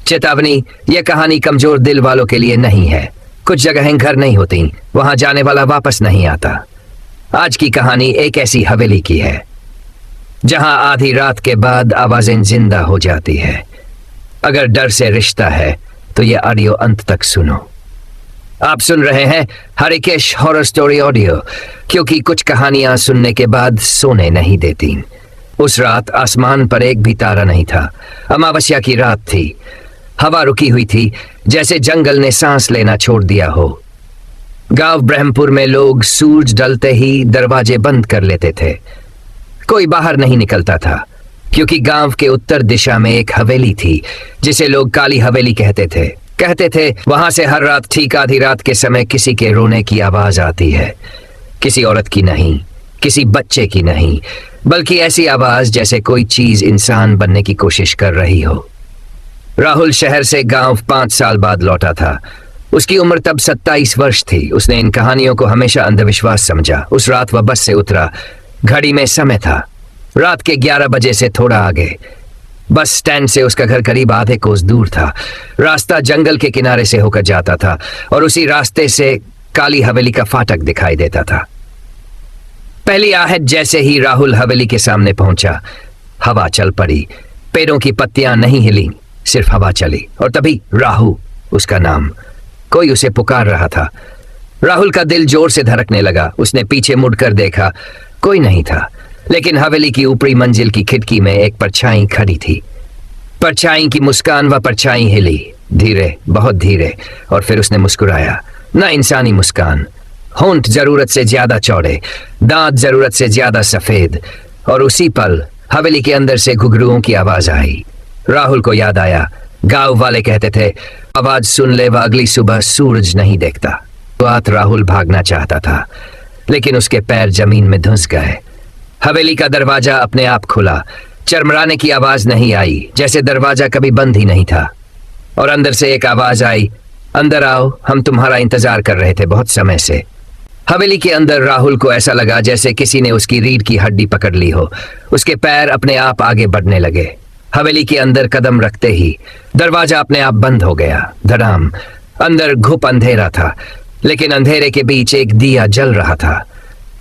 चेतावनी, यह कहानी कमजोर दिल वालों के लिए नहीं है। कुछ जगहें घर नहीं होती, वहां जाने वाला वापस नहीं आता। आज की कहानी एक ऐसी हवेली की है जहां आधी रात के बाद आवाजें जिंदा हो जाती है। अगर डर से रिश्ता है तो यह ऑडियो अंत तक सुनो। आप सुन रहे हैं हरिकेश हॉरर स्टोरी ऑडियो, क्योंकि कुछ कहानियां सुनने के बाद सोने नहीं देती। उस रात आसमान पर एक भी तारा नहीं था। अमावस्या की रात थी। हवा रुकी हुई थी, जैसे जंगल ने सांस लेना छोड़ दिया हो। गांव ब्रह्मपुर में लोग सूरज ढलते ही दरवाजे बंद कर लेते थे। कोई बाहर नहीं निकलता था, क्योंकि गांव के उत्तर दिशा में एक हवेली थी जिसे लोग काली हवेली कहते थे वहां से हर रात ठीक आधी रात के समय किसी के रोने की आवाज आती है। किसी औरत की नहीं, किसी बच्चे की नहीं, बल्कि ऐसी आवाज जैसे कोई चीज इंसान बनने की कोशिश कर रही हो। राहुल शहर से गांव 5 साल बाद लौटा था। उसकी उम्र तब 27 वर्ष थी। उसने इन कहानियों को हमेशा अंधविश्वास समझा। उस रात वह बस से उतरा। घड़ी में समय था रात के 11 बजे से थोड़ा आगे। बस स्टैंड से उसका घर करीब आधे कोस दूर था। रास्ता जंगल के किनारे से होकर जाता था और उसी रास्ते से काली हवेली का फाटक दिखाई देता था। पहली आहट जैसे ही राहुल हवेली के सामने पहुंचा, हवा चल पड़ी। पेड़ों की पत्तियां नहीं हिली, सिर्फ हवा चली। और तभी राहु, उसका नाम, कोई उसे पुकार रहा था। राहुल का दिल जोर से धड़कने लगा। उसने पीछे मुड़कर देखा, कोई नहीं था, लेकिन हवेली की ऊपरी मंजिल की खिड़की में एक परछाई खड़ी थी। परछाई की मुस्कान व परछाई हिली, धीरे, बहुत धीरे, और फिर उसने मुस्कुराया। ना इंसानी मुस्कान, होंठ जरूरत से ज्यादा चौड़े, दांत जरूरत से ज्यादा सफेद। और उसी पल हवेली के अंदर से घुघरुओं की आवाज आई। राहुल को याद आया, गांव वाले कहते थे आवाज सुन ले व अगली सुबह सूरज नहीं देखता। रात राहुल भागना चाहता था, लेकिन उसके पैर जमीन में धंस गए। हवेली का दरवाजा अपने आप खुला। चरमराने की आवाज नहीं आई, जैसे दरवाजा कभी बंद ही नहीं था। और अंदर से एक आवाज आई, अंदर आओ, हम तुम्हारा इंतजार कर रहे थे बहुत समय से। हवेली के अंदर राहुल को ऐसा लगा जैसे किसी ने उसकी रीढ़ की हड्डी पकड़ ली हो। उसके पैर अपने आप आगे बढ़ने लगे। हवेली के अंदर कदम रखते ही दरवाजा अपने आप बंद हो गया। धड़ाम। अंदर घुप अंधेरा था, लेकिन अंधेरे के बीच एक दिया जल रहा था।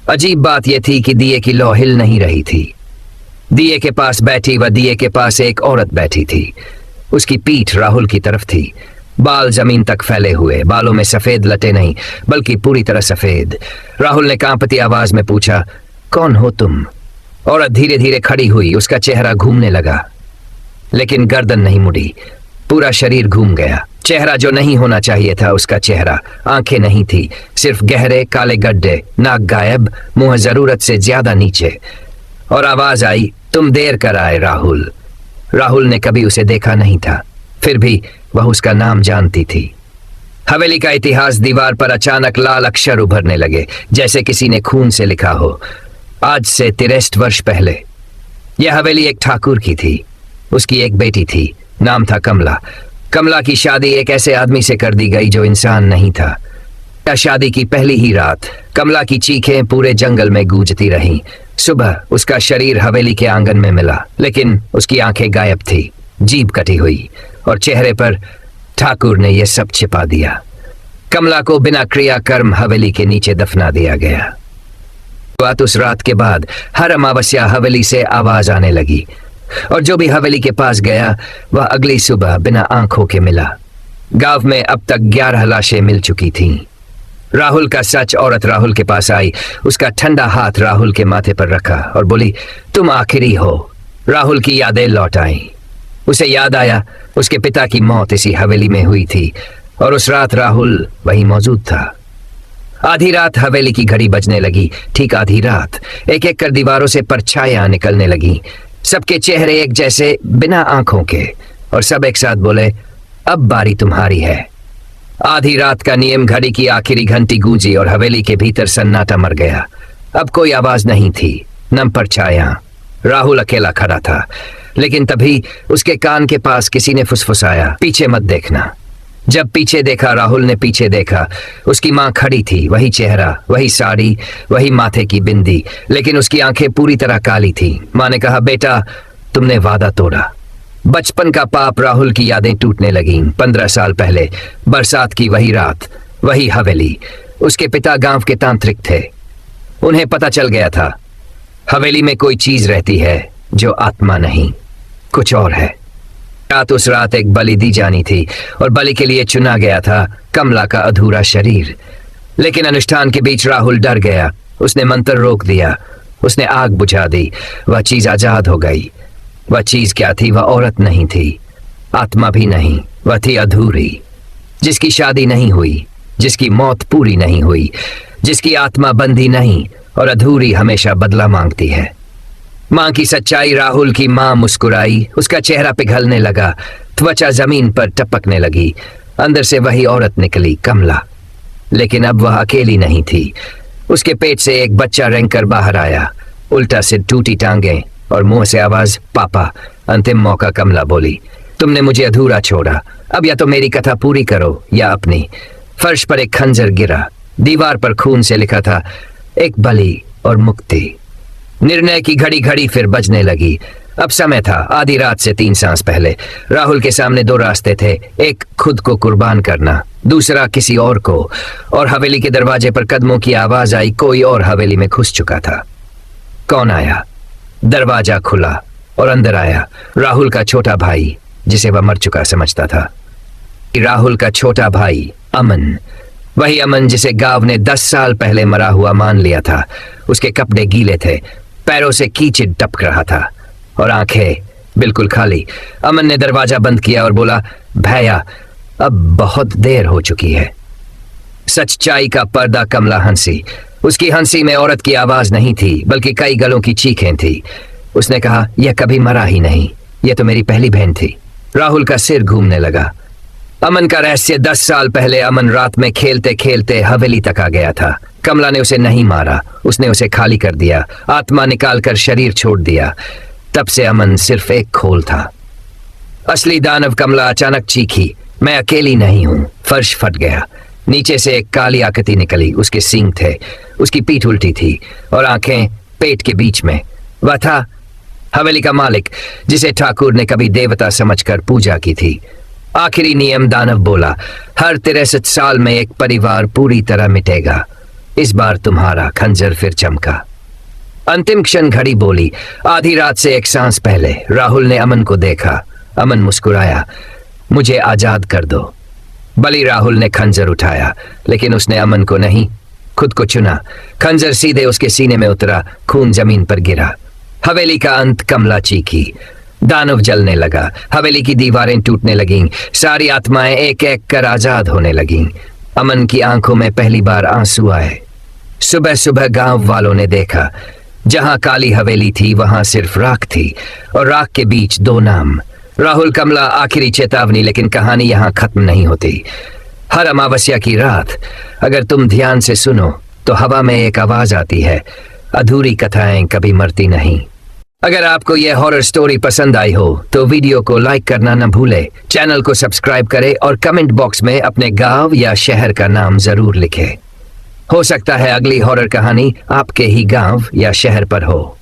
अजीब बात यह थी कि दिए की लौ हिल नहीं रही थी। दिए के पास बैठी व दिए के पास एक औरत बैठी थी। उसकी पीठ राहुल की तरफ थी, बाल जमीन तक फैले हुए। बालों में सफेद लटे नहीं, बल्कि पूरी तरह सफेद। राहुल ने कांपती आवाज में पूछा, कौन हो तुम? औरत धीरे धीरे खड़ी हुई। उसका चेहरा घूमने लगा, लेकिन गर्दन नहीं मुड़ी, पूरा शरीर घूम गया। चेहरा जो नहीं होना चाहिए था उसका चेहरा। आंखें नहीं थी, सिर्फ गहरे काले गड्ढे। नाक गायब, मुंह जरूरत से ज्यादा नीचे। और आवाज आई, तुम देर कर आए राहुल। राहुल ने कभी उसे देखा नहीं था, फिर भी वह उसका नाम जानती थी। हवेली का इतिहास दीवार पर अचानक लाल अक्षर उभरने लगे, जैसे किसी ने खून से लिखा हो। आज से 63 वर्ष पहले यह हवेली एक ठाकुर की थी। उसकी एक बेटी थी, नाम था कमला। कमला की शादी एक ऐसे आदमी से कर दी गई जो इंसान नहीं था। शादी की पहली ही रात कमला की चीखें पूरे जंगल में गूंजती रहीं। सुबह उसका शरीर हवेली के आंगन में मिला, लेकिन उसकी आंखें गायब थी, जीभ कटी हुई, और चेहरे पर ठाकुर ने यह सब छिपा दिया। कमला को बिना क्रियाकर्म हवेली के नीचे दफना दिया गया। उस रात के बाद हर अमावस्या हवेली से आवाज आने लगी, और जो भी हवेली के पास गया वह अगली सुबह बिना आंखों के मिला। गांव में अब तक 11 लाशें मिल चुकी थीं। राहुल का सच। औरत राहुल के पास आई, उसका ठंडा हाथ राहुल के माथे पर रखा और बोली, तुम आखिरी हो। राहुल की यादें लौट आईं। उसे याद आया उसके पिता की मौत इसी हवेली में हुई थी, और उस रात राहुल वहीं मौजूद था। आधी रात हवेली की घड़ी बजने लगी। ठीक आधी रात एक एक कर दीवारों से परछाइयां निकलने लगी। सबके चेहरे एक जैसे, बिना आंखों के, और सब एक साथ बोले, अब बारी तुम्हारी है। आधी रात का नियम, घड़ी की आखिरी घंटी गूंजी और हवेली के भीतर सन्नाटा मर गया। अब कोई आवाज नहीं थी, न परछाइयां। राहुल अकेला खड़ा था, लेकिन तभी उसके कान के पास किसी ने फुसफुसाया, पीछे मत देखना। जब पीछे देखा, राहुल ने पीछे देखा। उसकी माँ खड़ी थी, वही चेहरा, वही साड़ी, वही माथे की बिंदी, लेकिन उसकी आंखें पूरी तरह काली थी। माँ ने कहा, बेटा तुमने वादा तोड़ा। बचपन का पाप राहुल की यादें टूटने लगीं। 15 साल पहले बरसात की वही रात, वही हवेली। उसके पिता गांव के तांत्रिक थे। उन्हें पता चल गया था हवेली में कोई चीज रहती है जो आत्मा नहीं, कुछ और है। उस रात एक बलि दी जानी थी और बलि के लिए चुना गया था कमला का अधूरा शरीर। लेकिन अनुष्ठान के बीच राहुल डर गया। उसने मंत्र रोक दिया, उसने आग बुझा दी। वह चीज आजाद हो गई। वह चीज क्या थी? वह औरत नहीं थी, आत्मा भी नहीं। वह थी अधूरी, जिसकी शादी नहीं हुई, जिसकी मौत पूरी नहीं हुई, जिसकी आत्मा बंधी नहीं और अधूरी हमेशा बदला मांगती है। मां की सच्चाई। राहुल की मां मुस्कुराई, उसका चेहरा पिघलने लगा, त्वचा जमीन पर टपकने लगी। अंदर से वही औरत निकली, कमला। लेकिन अब वह अकेली नहीं थी। उसके पेट से एक बच्चा रेंगकर बाहर आया, उल्टा सिर, टूटी टांगें और मुंह से आवाज, पापा। अंतिम मौका, कमला बोली, तुमने मुझे अधूरा छोड़ा। अब या तो मेरी कथा पूरी करो या अपनी। फर्श पर एक खंजर गिरा। दीवार पर खून से लिखा था, एक बलि और मुक्ति। निर्णय की घड़ी घड़ी फिर बजने लगी। अब समय था आधी रात से 3 सांस पहले। राहुल के सामने 2 रास्ते थे, एक खुद को कुर्बान करना, दूसरा किसी और को। और हवेली के दरवाजे पर कदमों की आवाज आई। कोई और हवेली में घुस चुका था। कौन आया? दरवाजा खुला और अंदर आया राहुल का छोटा भाई, जिसे वह मर चुका समझता था। राहुल का छोटा भाई अमन, वही अमन जिसे गांव ने 10 साल पहले मरा हुआ मान लिया था। उसके कपड़े गीले थे, पैरों से कीचड़ टपक रहा था और आंखें बिल्कुल खाली। अमन ने दरवाजा बंद किया और बोला, भैया अब बहुत देर हो चुकी है। सच्चाई का पर्दा। कमला हंसी। उसकी हंसी में औरत की आवाज नहीं थी, बल्कि कई गलों की चीखें थी। उसने कहा, यह कभी मरा ही नहीं, यह तो मेरी पहली बहन थी। राहुल का सिर घूमने लगा। अमन का रहस्य। 10 साल पहले अमन रात में खेलते खेलते हवेली तक आ गया था। कमला ने उसे नहीं मारा, उसने उसे खाली कर दिया, आत्मा निकालकर शरीर छोड़ दिया। तब से अमन सिर्फ एक खोल था। असली दानव। कमला अचानक चीखी, मैं अकेली नहीं हूं। फर्श फट गया। नीचे से एक काली आकृति निकली। उसके सींग थे, उसकी पीठ उल्टी थी और आंखें पेट के बीच में। वह था हवेली का मालिक, जिसे ठाकुर ने कभी देवता समझकर पूजा की थी। आखिरी नियम। दानव बोला, हर 63 साल में एक परिवार पूरी तरह मिटेगा। इस बार तुम्हारा। खंजर फिर चमका। अंतिम क्षण। घड़ी बोली। आधी रात से 1 सांस पहले राहुल ने अमन को देखा। अमन मुस्कुराया, मुझे आजाद कर दो। बलि। राहुल ने खंजर उठाया, लेकिन उसने अमन को नहीं, खुद को चुना। खंजर सीधे उसके सीने में उतरा, खून जमीन पर गिरा। हवेली का अंत। कमला चीखी। दानव जलने लगा। हवेली की दीवारें टूटने लगीं। सारी आत्माएं एक एक कर आजाद होने लगीं। अमन की आंखों में पहली बार आंसू आए। सुबह सुबह गांव वालों ने देखा, जहां काली हवेली थी वहां सिर्फ राख थी और राख के बीच 2 नाम, राहुल, कमला। आखिरी चेतावनी। लेकिन कहानी यहां खत्म नहीं होती। हर अमावस्या की रात अगर तुम ध्यान से सुनो तो हवा में एक आवाज आती है, अधूरी कथाएं कभी मरती नहीं। अगर आपको यह हॉरर स्टोरी पसंद आई हो तो वीडियो को लाइक करना न भूले, चैनल को सब्सक्राइब करें और कमेंट बॉक्स में अपने गांव या शहर का नाम जरूर लिखें। हो सकता है अगली हॉरर कहानी आपके ही गांव या शहर पर हो।